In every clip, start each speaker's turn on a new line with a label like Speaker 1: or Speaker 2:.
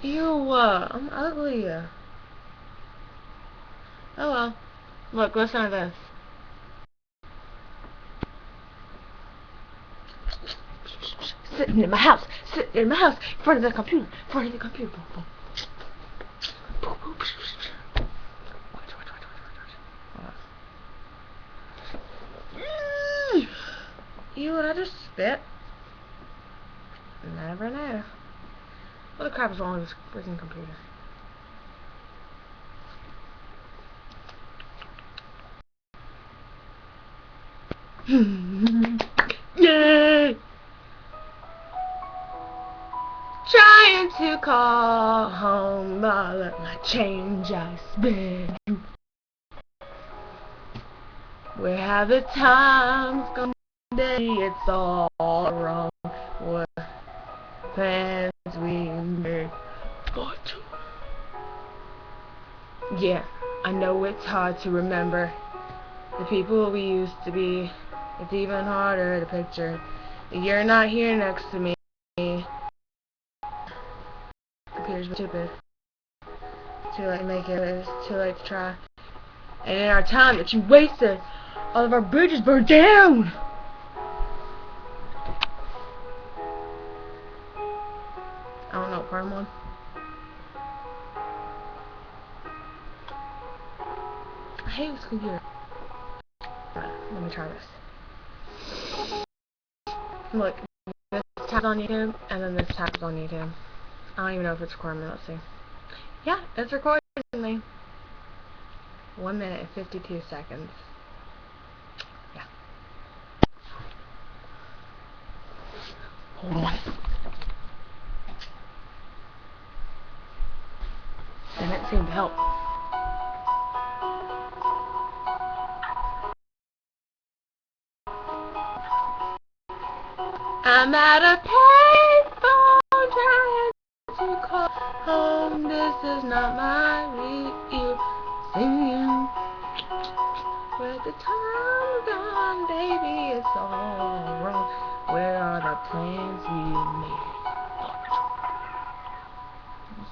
Speaker 1: Ew, I'm ugly. Oh well. Look, listen to this. Sitting in my house, in front of the computer, Ew, would I just spit? Never know. What the crap is wrong with this freaking computer? Yay! Trying to call home all of my change I spent. Where have the times gone? It's all wrong. What plans we made for two? Yeah, I know it's hard to remember the people we used to be. It's even harder to picture that you're not here next to me. Computer's stupid. Too late to make it. It's too late to try. And in our time that you wasted, all of our bridges burned down. I don't know, part one. I hate this computer. Let me try this. Look, this tab's on YouTube, and then this tab's on YouTube. I don't even know if it's recording me. Let's see. Yeah, it's recording me. 1 minute and 52 seconds. Yeah. Hold on. Didn't seem to help. I'm at a payphone trying to call home. This is not my real singing. Where the time's gone, baby, it's all wrong. Where are the plans we made?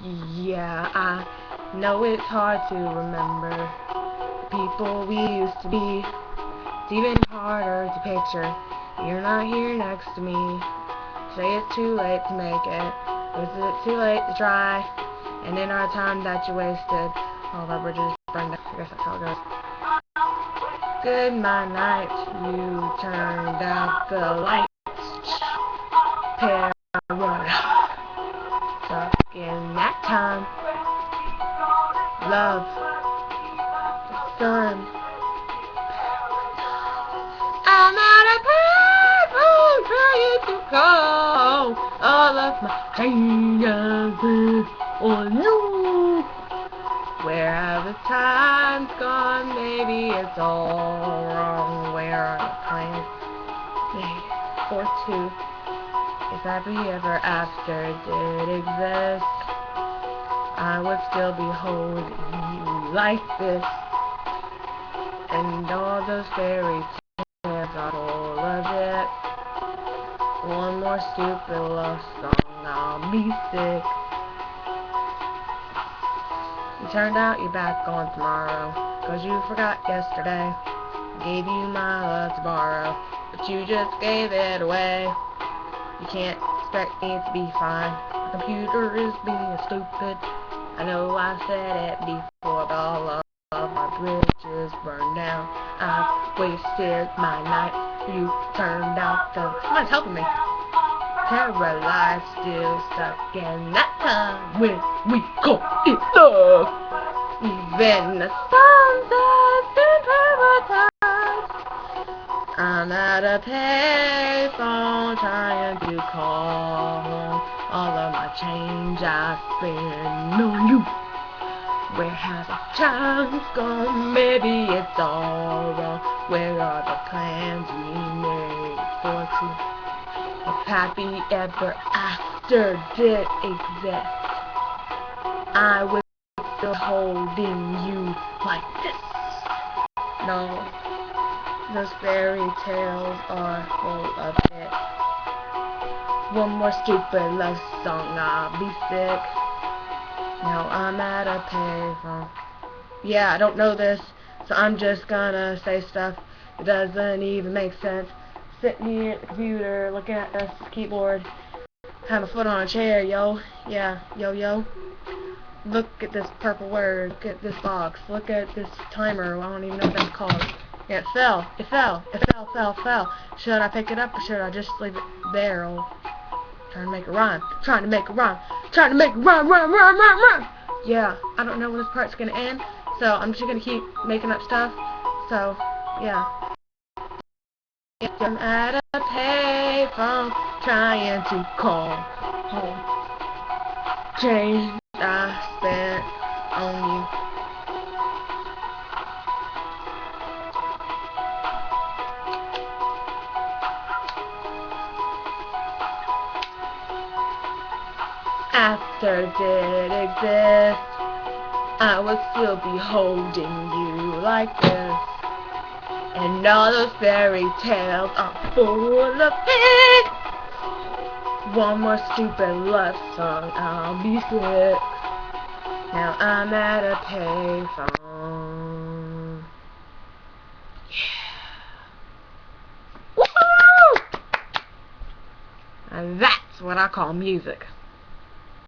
Speaker 1: Yeah, I know it's hard to remember the people we used to be. It's even harder to picture you're not here next to me. Say it's too late to make it. Is it too late to try? And in our time that you wasted, all of our bridges burned down. I guess that's how it goes. Good night, you turned out the lights. Paradise. Stuck in that time. Love. The sun. I'm at a payphone trying to call all of my changes on you. Where have the times gone? Maybe it's all wrong. Where are the plans made for two? If happy ever after did exist, I would still be holding you like this. And all those fairy tales are full of it. One more stupid love song, I'll be sick. It turned out you're back on tomorrow, 'cause you forgot yesterday. Gave you my love to borrow, but you just gave it away. You can't expect me to be fine. The computer is being stupid. I know I said it before, but all of my bridges burned down. I wasted my night. You turned out the... Someone's helping me. Paralyzed, still stuck in that time when we call it love. Even the sunset's been paradise. I'm at a payphone trying to call home all of my change I spent on you. Where has the time gone? Maybe it's all wrong. Where are the plans we made for two? If happy ever after did exist, I was still holding you like this. No, those fairy tales are full of it. One more stupid love song, I'll be sick. Now I'm at a payphone. Yeah, I don't know this, so I'm just gonna say stuff that doesn't even make sense. Sitting here at the computer, looking at this keyboard, have a foot on a chair, yo. Yeah, yo. Look at this purple word, look at this box, look at this timer, I don't even know what that's called. Yeah, it fell. Should I pick it up or should I just leave it there? Trying to make a rhyme. Rhyme. Yeah, I don't know when this part's gonna end, so I'm just gonna keep making up stuff. So, yeah. I'm at a payphone trying to call home. Change I spent on you. After did exist, I would still be holding you like this. And all those fairy tales are full of it. One more stupid love song, I'll be sick. Now I'm at a payphone. Yeah. And that's what I call music.